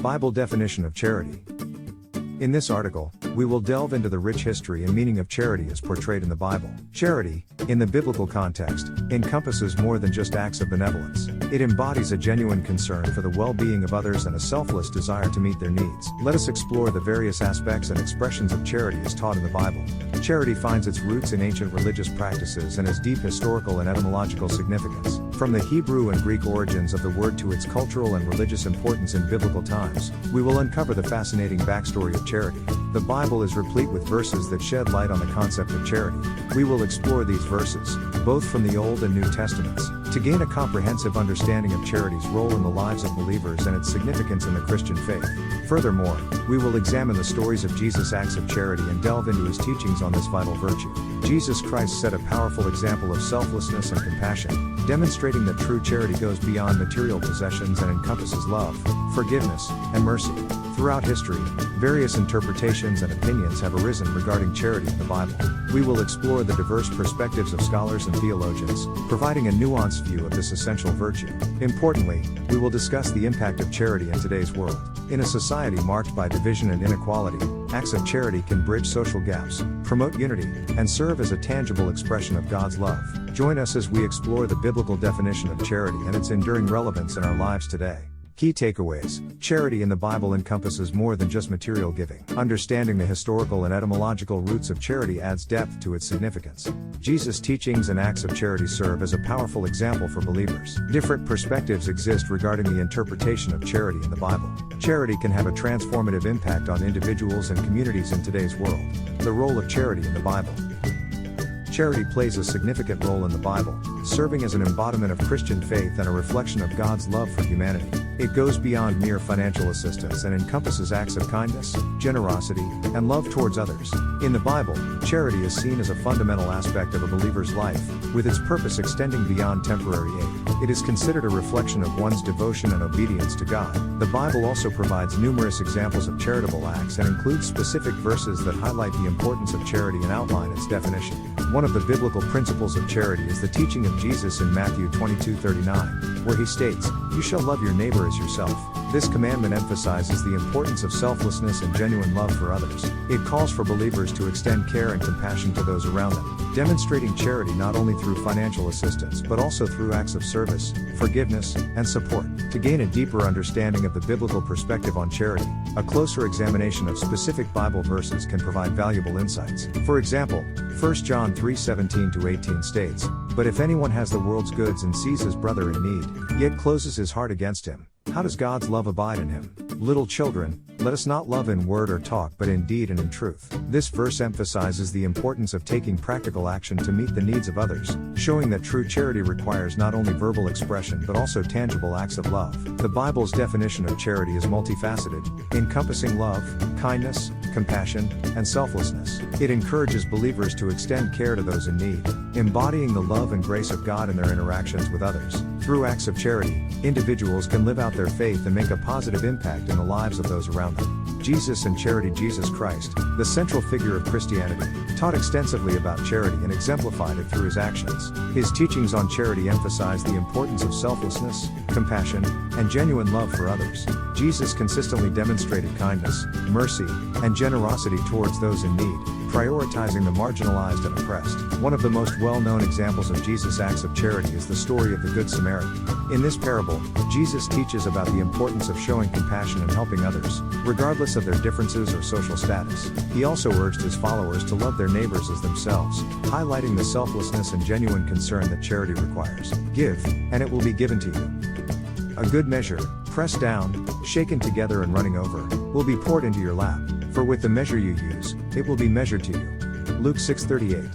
Bible definition of charity. In this article, we will delve into the rich history and meaning of charity as portrayed in the Bible. Charity, in the biblical context, encompasses more than just acts of benevolence. It embodies a genuine concern for the well-being of others and a selfless desire to meet their needs. Let us explore the various aspects and expressions of charity as taught in the Bible. Charity finds its roots in ancient religious practices and has deep historical and etymological significance. From the Hebrew and Greek origins of the word to its cultural and religious importance in biblical times, we will uncover the fascinating backstory of charity. The Bible is replete with verses that shed light on the concept of charity. We will explore these verses, both from the Old and New Testaments, to gain a comprehensive understanding of charity's role in the lives of believers and its significance in the Christian faith. Furthermore, we will examine the stories of Jesus' acts of charity and delve into his teachings on this vital virtue. Jesus Christ set a powerful example of selflessness and compassion, demonstrating that true charity goes beyond material possessions and encompasses love, forgiveness, and mercy. Throughout history, various interpretations and opinions have arisen regarding charity in the Bible. We will explore the diverse perspectives of scholars and theologians, providing a nuanced view of this essential virtue. Importantly, we will discuss the impact of charity in today's world. In a society marked by division and inequality, acts of charity can bridge social gaps, promote unity, and serve as a tangible expression of God's love. Join us as we explore the biblical definition of charity and its enduring relevance in our lives today. Key takeaways: charity in the Bible encompasses more than just material giving. Understanding the historical and etymological roots of charity adds depth to its significance. Jesus' teachings and acts of charity serve as a powerful example for believers. Different perspectives exist regarding the interpretation of charity in the Bible. Charity can have a transformative impact on individuals and communities in today's world. The role of charity in the Bible. Charity plays a significant role in the Bible, serving as an embodiment of Christian faith and a reflection of God's love for humanity. It goes beyond mere financial assistance and encompasses acts of kindness, generosity, and love towards others. In the Bible, charity is seen as a fundamental aspect of a believer's life, with its purpose extending beyond temporary aid. It is considered a reflection of one's devotion and obedience to God. The Bible also provides numerous examples of charitable acts and includes specific verses that highlight the importance of charity and outline its definition. One of the biblical principles of charity is the teaching of Jesus in Matthew 22:39, where he states, "You shall love your neighbor as yourself." This commandment emphasizes the importance of selflessness and genuine love for others. It calls for believers to extend care and compassion to those around them, demonstrating charity not only through financial assistance but also through acts of service, forgiveness, and support. To gain a deeper understanding of the biblical perspective on charity, a closer examination of specific Bible verses can provide valuable insights. For example, 1 John 3:17-18 states, "But if anyone has the world's goods and sees his brother in need, yet closes his heart against him, how does God's love abide in him? Little children, let us not love in word or talk but in deed and in truth." This verse emphasizes the importance of taking practical action to meet the needs of others, showing that true charity requires not only verbal expression but also tangible acts of love. The Bible's definition of charity is multifaceted, encompassing love, kindness, compassion, and selflessness. It encourages believers to extend care to those in need, embodying the love and grace of God in their interactions with others. Through acts of charity, individuals can live out their faith and make a positive impact in the lives of those around them. Jesus and charity. Jesus Christ, the central figure of Christianity, taught extensively about charity and exemplified it through his actions. His teachings on charity emphasize the importance of selflessness, compassion, and genuine love for others. Jesus consistently demonstrated kindness, mercy, and generosity towards those in need, prioritizing the marginalized and oppressed. One of the most well-known examples of Jesus' acts of charity is the story of the Good Samaritan. In this parable, Jesus teaches about the importance of showing compassion and helping others, regardless of their differences or social status. He also urged his followers to love their neighbors as themselves, highlighting the selflessness and genuine concern that charity requires. Give, and it will be given to you. A good measure, pressed down, shaken together and running over, will be poured into your lap. For with the measure you use, it will be measured to you. Luke 6:38.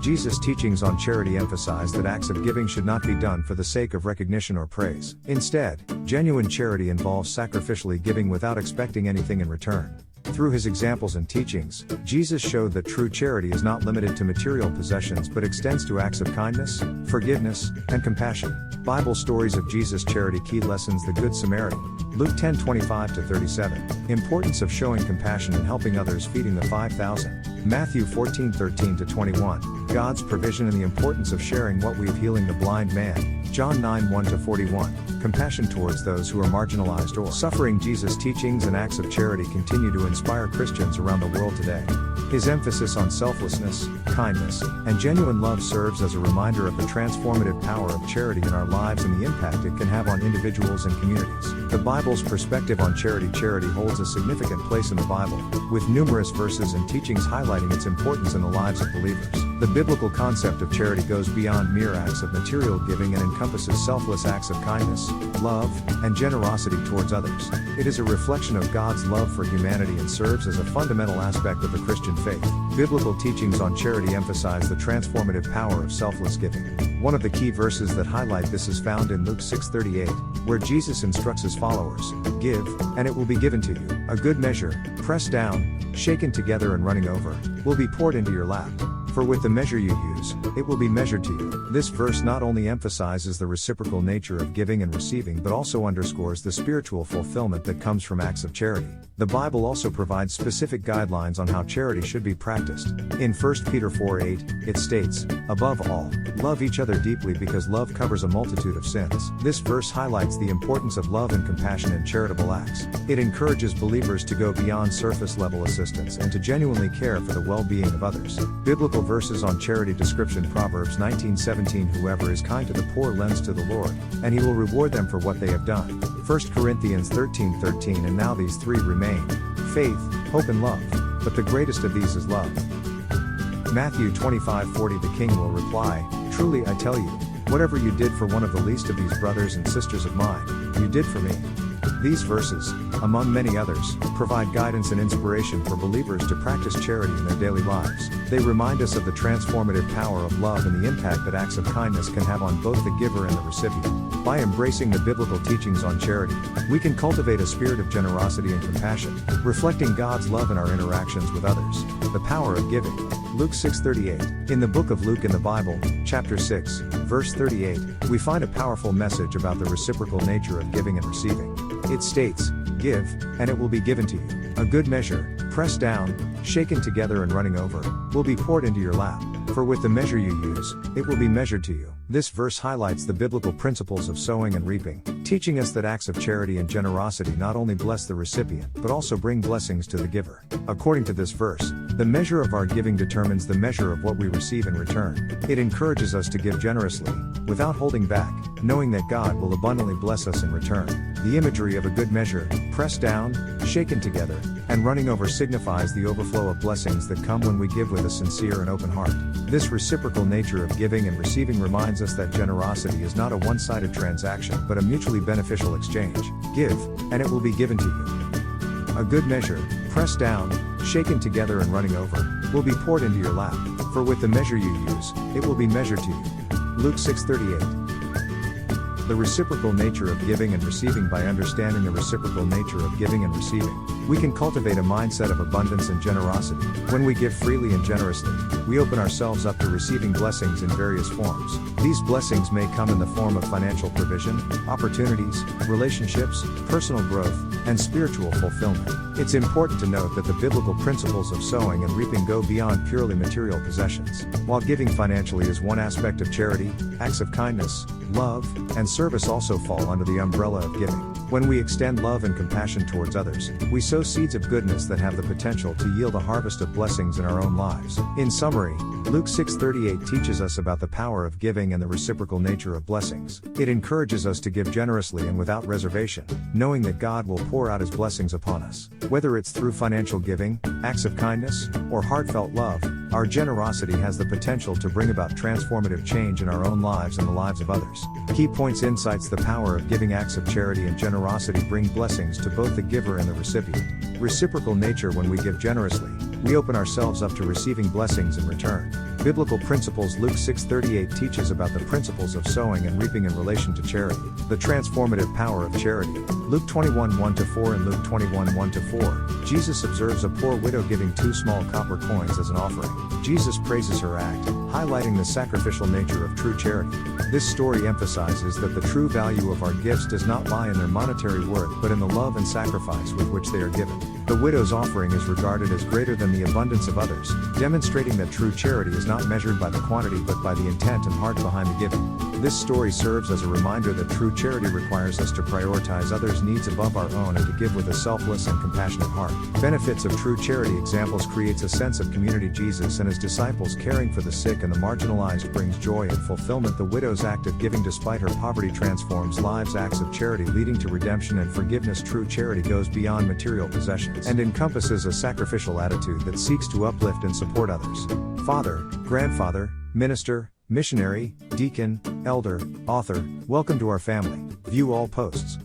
Jesus' teachings on charity emphasize that acts of giving should not be done for the sake of recognition or praise. Instead, genuine charity involves sacrificially giving without expecting anything in return. Through his examples and teachings, Jesus showed that true charity is not limited to material possessions but extends to acts of kindness, forgiveness, and compassion. Bible stories of Jesus' charity. Key lessons: the Good Samaritan, Luke 10:25-37. Importance of showing compassion and helping others. Feeding the 5,000, Matthew 14:13-21. God's provision and the importance of sharing what we've healing the blind man, John 9 1-41, compassion towards those who are marginalized or suffering. Jesus' teachings and acts of charity continue to inspire Christians around the world today. His emphasis on selflessness, kindness, and genuine love serves as a reminder of the transformative power of charity in our lives and the impact it can have on individuals and communities. The Bible's perspective on charity. Charity holds a significant place in the Bible, with numerous verses and teachings highlighting its importance in the lives of believers. The biblical concept of charity goes beyond mere acts of material giving and encompasses selfless acts of kindness, love, and generosity towards others. It is a reflection of God's love for humanity and serves as a fundamental aspect of the Christian faith. Biblical teachings on charity emphasize the transformative power of selfless giving. One of the key verses that highlight this is found in Luke 6:38, where Jesus instructs his followers, "Give, and it will be given to you. A good measure, pressed down, shaken together and running over, will be poured into your lap. For with the measure you use, it will be measured to you." This verse not only emphasizes the reciprocal nature of giving and receiving but also underscores the spiritual fulfillment that comes from acts of charity. The Bible also provides specific guidelines on how charity should be practiced. In 1 Peter 4:8, it states, "Above all, love each other deeply because love covers a multitude of sins." This verse highlights the importance of love and compassion in charitable acts. It encourages believers to go beyond surface-level assistance and to genuinely care for the well-being of others. Biblical verses on charity description: Proverbs 19:17, "Whoever is kind to the poor lends to the Lord, and he will reward them for what they have done." 1 Corinthians 13:13, "And now these three remain: faith, hope and love. But the greatest of these is love." Matthew 25:40, "The king will reply, Truly I tell you, whatever you did for one of the least of these brothers and sisters of mine, you did for me." These verses, among many others, provide guidance and inspiration for believers to practice charity in their daily lives. They remind us of the transformative power of love and the impact that acts of kindness can have on both the giver and the recipient. By embracing the biblical teachings on charity, we can cultivate a spirit of generosity and compassion, reflecting God's love in our interactions with others. The power of giving. Luke 6:38. In the book of Luke in the Bible, chapter 6, verse 38, we find a powerful message about the reciprocal nature of giving and receiving. It states, "Give, and it will be given to you. A good measure, pressed down, shaken together and running over, will be poured into your lap. For with the measure you use, it will be measured to you." This verse highlights the biblical principles of sowing and reaping, teaching us that acts of charity and generosity not only bless the recipient but also bring blessings to the giver. According to this verse, the measure of our giving determines the measure of what we receive in return. It encourages us to give generously, without holding back, knowing that God will abundantly bless us in return. The imagery of a good measure, pressed down, shaken together, and running over signifies the overflow of blessings that come when we give with a sincere and open heart. This reciprocal nature of giving and receiving reminds us that generosity is not a one-sided transaction but a mutually beneficial exchange. Give, and it will be given to you. A good measure, pressed down, shaken together and running over, will be poured into your lap. For with the measure you use, it will be measured to you. Luke 6:38. The reciprocal nature of giving and receiving. By understanding the reciprocal nature of giving and receiving, we can cultivate a mindset of abundance and generosity. When we give freely and generously, we open ourselves up to receiving blessings in various forms. These blessings may come in the form of financial provision, opportunities, relationships, personal growth, and spiritual fulfillment. It's important to note that the biblical principles of sowing and reaping go beyond purely material possessions. While giving financially is one aspect of charity, acts of kindness, love, and service also fall under the umbrella of giving. When we extend love and compassion towards others, we sow seeds of goodness that have the potential to yield a harvest of blessings in our own lives. In summary, Luke 6:38 teaches us about the power of giving and the reciprocal nature of blessings. It encourages us to give generously and without reservation, knowing that God will pour out his blessings upon us. Whether it's through financial giving, acts of kindness, or heartfelt love, our generosity has the potential to bring about transformative change in our own lives and the lives of others. Key points: insights. The power of giving. Acts of charity and generosity bring blessings to both the giver and the recipient. Reciprocal nature. When we give generously, we open ourselves up to receiving blessings in return. Biblical principles. Luke 6:38 teaches about the principles of sowing and reaping in relation to charity. The transformative power of charity. Luke 21:1-4 and Luke 21:1-4, Jesus observes a poor widow giving 2 small copper coins as an offering. Jesus praises her act, highlighting the sacrificial nature of true charity. This story emphasizes that the true value of our gifts does not lie in their monetary worth but in the love and sacrifice with which they are given. The widow's offering is regarded as greater than the abundance of others, demonstrating that true charity is not measured by the quantity but by the intent and heart behind the giving. This story serves as a reminder that true charity requires us to prioritize others' needs above our own and to give with a selfless and compassionate heart. Benefits of true charity examples creates a sense of community. Jesus and his disciples caring for the sick and the marginalized brings joy and fulfillment. The widow's act of giving despite her poverty transforms lives. Acts of charity leading to redemption and forgiveness. True charity goes beyond material possessions and encompasses a sacrificial attitude that seeks to uplift and support others. Father, grandfather, minister, missionary, deacon, elder, author, welcome to our family. View all posts.